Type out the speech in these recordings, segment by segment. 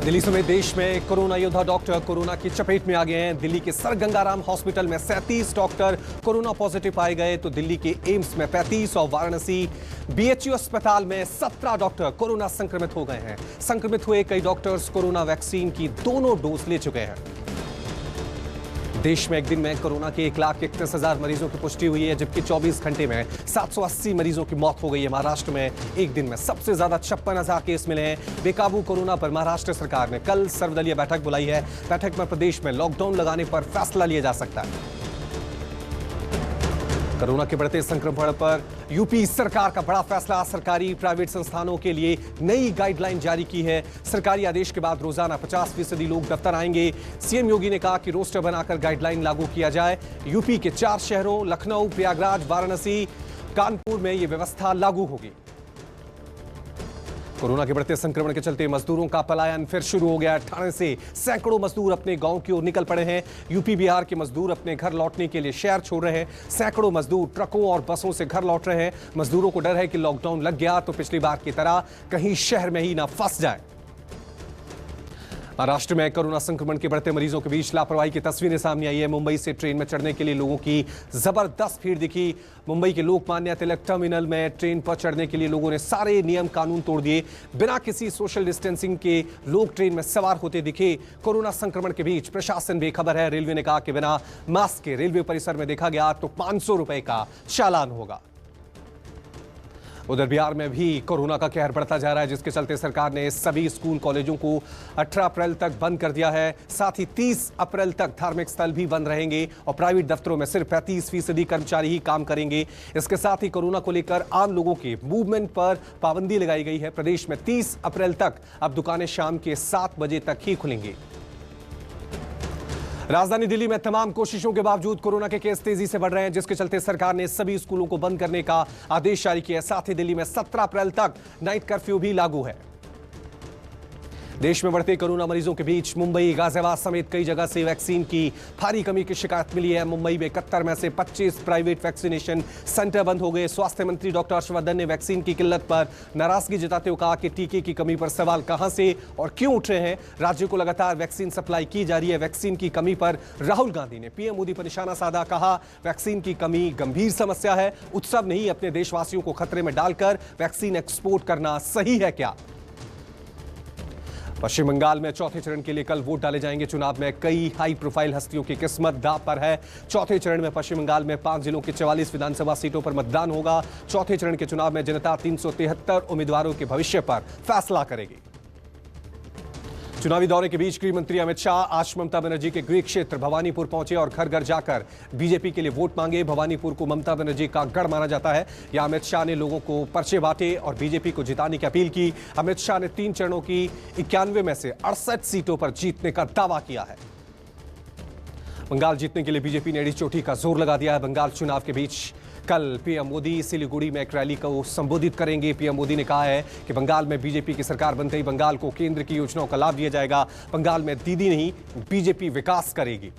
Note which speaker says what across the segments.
Speaker 1: दिल्ली समेत देश में कोरोना योद्धा डॉक्टर कोरोना की चपेट में आ गए हैं। दिल्ली के सर गंगाराम हॉस्पिटल में 37 डॉक्टर कोरोना पॉजिटिव पाए गए, तो दिल्ली के एम्स में 35 और वाराणसी बीएचयू अस्पताल में 17 डॉक्टर कोरोना संक्रमित हो गए हैं। संक्रमित हुए कई डॉक्टर्स कोरोना वैक्सीन की दोनों डोज ले चुके हैं। देश में एक दिन में कोरोना के 1,31,000 मरीजों की पुष्टि हुई है, जबकि 24 घंटे में 780 मरीजों की मौत हो गई है। महाराष्ट्र में एक दिन में सबसे ज्यादा 56,000 केस मिले हैं। बेकाबू कोरोना पर महाराष्ट्र सरकार ने कल सर्वदलीय बैठक बुलाई है। बैठक में प्रदेश में लॉकडाउन लगाने पर फैसला लिया जा सकता है। कोरोना के बढ़ते संक्रमण पर यूपी सरकार का बड़ा फैसला। सरकारी प्राइवेट संस्थानों के लिए नई गाइडलाइन जारी की है। सरकारी आदेश के बाद रोजाना 50% लोग दफ्तर आएंगे। सीएम योगी ने कहा कि रोस्टर बनाकर गाइडलाइन लागू किया जाए। यूपी के 4 शहरों लखनऊ, प्रयागराज, वाराणसी, कानपुर में यह व्यवस्था लागू होगी। कोरोना के बढ़ते संक्रमण के चलते मजदूरों का पलायन फिर शुरू हो गया। ठाणे से सैकड़ों मजदूर अपने गांव की ओर निकल पड़े हैं। यूपी बिहार के मजदूर अपने घर लौटने के लिए शहर छोड़ रहे हैं। सैकड़ों मजदूर ट्रकों और बसों से घर लौट रहे हैं। मजदूरों को डर है कि लॉकडाउन लग गया तो पिछली बार की तरह कहीं शहर में ही ना फंस जाए। महाराष्ट्र में कोरोना संक्रमण के बढ़ते मरीजों के बीच लापरवाही की तस्वीरें सामने आई है। मुंबई से ट्रेन में चढ़ने के लिए लोगों की जबरदस्त भीड़ दिखी। मुंबई के लोकमान्य तिलक टर्मिनल में ट्रेन पर चढ़ने के लिए लोगों ने सारे नियम कानून तोड़ दिए। बिना किसी सोशल डिस्टेंसिंग के लोग ट्रेन में सवार होते दिखे। कोरोना संक्रमण के बीच प्रशासन बेखबर है। रेलवे ने कहा कि बिना मास्क के रेलवे परिसर में देखा गया तो 500 रुपए का चालान होगा। उधर बिहार में भी कोरोना का कहर बढ़ता जा रहा है, जिसके चलते सरकार ने सभी स्कूल कॉलेजों को 18 अप्रैल तक बंद कर दिया है। साथ ही 30 अप्रैल तक धार्मिक स्थल भी बंद रहेंगे और प्राइवेट दफ्तरों में सिर्फ 35% कर्मचारी ही काम करेंगे। इसके साथ ही कोरोना को लेकर आम लोगों के मूवमेंट पर पाबंदी लगाई गई है। प्रदेश में 30 अप्रैल तक अब दुकानें शाम के 7 बजे तक ही खुलेंगी। राजधानी दिल्ली में तमाम कोशिशों के बावजूद कोरोना के केस तेजी से बढ़ रहे हैं, जिसके चलते सरकार ने सभी स्कूलों को बंद करने का आदेश जारी किया है। साथ ही दिल्ली में 17 अप्रैल तक नाइट कर्फ्यू भी लागू है। देश में बढ़ते कोरोना मरीजों के बीच मुंबई, गाजियाबाद समेत कई जगह से वैक्सीन की भारी कमी की शिकायत मिली है। मुंबई में 71 में से 25 प्राइवेट वैक्सीनेशन सेंटर बंद हो गए। स्वास्थ्य मंत्री डॉक्टर हर्षवर्धन ने वैक्सीन की किल्लत पर नाराजगी जताते हुए कहा कि टीके की कमी पर सवाल कहां से और क्यों उठ रहे हैं। राज्य को लगातार वैक्सीन सप्लाई की जा रही है। वैक्सीन की कमी पर राहुल गांधी ने पीएम मोदी पर निशाना साधा। कहा वैक्सीन की कमी गंभीर समस्या है। उत्सव नहीं, अपने देशवासियों को खतरे में डालकर वैक्सीन एक्सपोर्ट करना सही है क्या? पश्चिम बंगाल में चौथे चरण के लिए कल वोट डाले जाएंगे। चुनाव में कई हाई प्रोफाइल हस्तियों की किस्मत दांव पर है। चौथे चरण में पश्चिम बंगाल में 5 जिलों के 44 विधानसभा सीटों पर मतदान होगा। चौथे चरण के चुनाव में जनता 373 उम्मीदवारों के भविष्य पर फैसला करेगी। चुनावी दौरे के बीच गृह मंत्री अमित शाह आज ममता बनर्जी के गृह क्षेत्र भवानीपुर पहुंचे और घर घर जाकर बीजेपी के लिए वोट मांगे। भवानीपुर को ममता बनर्जी का गढ़ माना जाता है। यहां अमित शाह ने लोगों को पर्चे बांटे और बीजेपी को जिताने की अपील की। अमित शाह ने 3 चरणों की 91 में से 68 सीटों पर जीतने का दावा किया है। बंगाल जीतने के लिए बीजेपी ने एड़ी चोटी का जोर लगा दिया है। बंगाल चुनाव के बीच कल पीएम मोदी सिलीगुड़ी में एक रैली को संबोधित करेंगे। पीएम मोदी ने कहा है कि बंगाल में बीजेपी की सरकार बनते ही बंगाल को केंद्र की योजनाओं का लाभ दिया जाएगा। बंगाल में दीदी नहीं, बीजेपी विकास करेगी।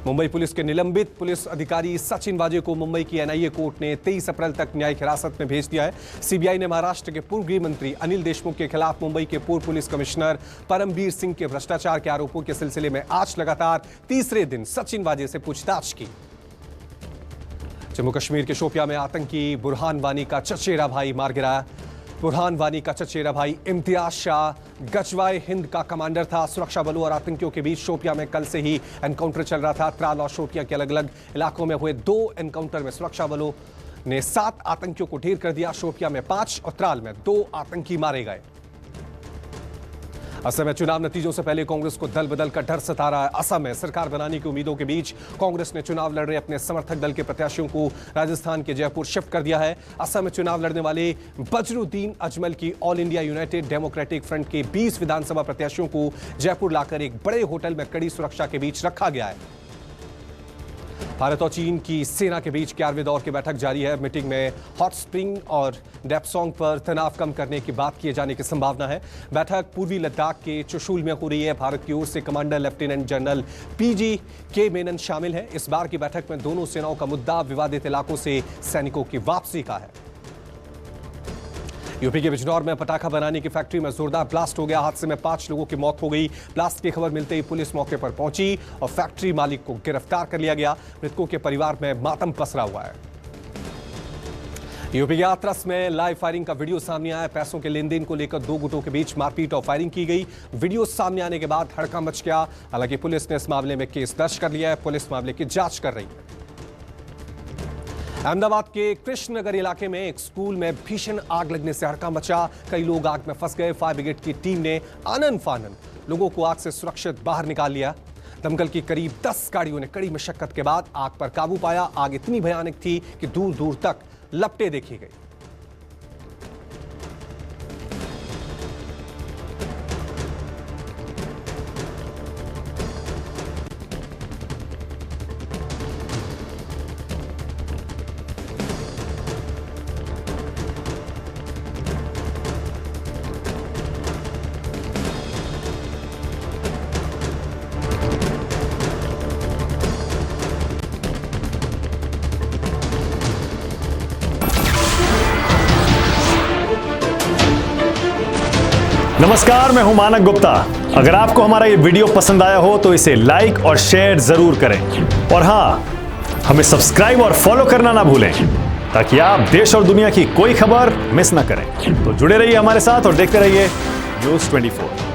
Speaker 1: मुंबई पुलिस के निलंबित पुलिस अधिकारी सचिन वाजे को मुंबई की एनआईए कोर्ट ने 23 अप्रैल तक न्यायिक हिरासत में भेज दिया है। सीबीआई ने महाराष्ट्र के पूर्व गृह मंत्री अनिल देशमुख के खिलाफ मुंबई के पूर्व पुलिस कमिश्नर परमबीर सिंह के भ्रष्टाचार के आरोपों के सिलसिले में आज लगातार तीसरे दिन सचिन वाजे से पूछताछ की। जम्मू कश्मीर के शोपियां में आतंकी बुरहान वानी का चचेरा भाई मार गिरा। बुरहान वानी का चचेरा भाई इम्तियाज शाह गजवाए हिंद का कमांडर था। सुरक्षा बलों और आतंकियों के बीच शोपियां में कल से ही एनकाउंटर चल रहा था। त्राल और शोपियां के अलग अलग इलाकों में हुए 2 एनकाउंटर में सुरक्षा बलों ने 7 आतंकियों को ढेर कर दिया। शोपियां में 5 और त्राल में 2 आतंकी मारे गए। असम में चुनाव नतीजों से पहले कांग्रेस को दल बदल का डर सता रहा है। असम में सरकार बनाने की उम्मीदों के बीच कांग्रेस ने चुनाव लड़ रहे अपने समर्थक दल के प्रत्याशियों को राजस्थान के जयपुर शिफ्ट कर दिया है। असम में चुनाव लड़ने वाले बजरुद्दीन अजमल की all India United democratic front के 20 विधानसभा प्रत्याशियों को जयपुर लाकर एक बड़े होटल में कड़ी सुरक्षा के बीच रखा गया है। भारत और चीन की सेना के बीच 11वें दौर की बैठक जारी है। मीटिंग में हॉट स्प्रिंग और डेप्सोंग पर तनाव कम करने की बात किए जाने की संभावना है। बैठक पूर्वी लद्दाख के चुशूल में हो रही है। भारत की ओर से कमांडर लेफ्टिनेंट जनरल पीजी के मेनन शामिल है। इस बार की बैठक में दोनों सेनाओं का मुद्दा विवादित इलाकों से सैनिकों की वापसी का है। यूपी के बिजनौर में पटाखा बनाने की फैक्ट्री में जोरदार ब्लास्ट हो गया। हादसे में 5 लोगों की मौत हो गई। ब्लास्ट की खबर मिलते ही पुलिस मौके पर पहुंची और फैक्ट्री मालिक को गिरफ्तार कर लिया गया। मृतकों के परिवार में मातम पसरा हुआ है। यूपी के हाथरस में लाइव फायरिंग का वीडियो सामने आया। पैसों के लेन देन को लेकर 2 गुटों के बीच मारपीट और फायरिंग की गई। वीडियो सामने आने के बाद हड़कंप मच गया। हालांकि पुलिस ने इस मामले में केस दर्ज कर लिया है। पुलिस मामले की जांच कर रही है। अहमदाबाद के कृष्णनगर इलाके में एक स्कूल में भीषण आग लगने से हड़कंप मचा। कई लोग आग में फंस गए। फायर ब्रिगेड की टीम ने आनन फानन लोगों को आग से सुरक्षित बाहर निकाल लिया। दमकल की करीब 10 गाड़ियों ने कड़ी मशक्कत के बाद आग पर काबू पाया। आग इतनी भयानक थी कि दूर दूर तक लपटें देखी गई।
Speaker 2: नमस्कार, मैं हूं मानक गुप्ता। अगर आपको हमारा ये वीडियो पसंद आया हो तो इसे लाइक और शेयर जरूर करें और हां, हमें सब्सक्राइब और फॉलो करना ना भूलें ताकि आप देश और दुनिया की कोई खबर मिस ना करें। तो जुड़े रहिए हमारे साथ और देखते रहिए न्यूज़ 24।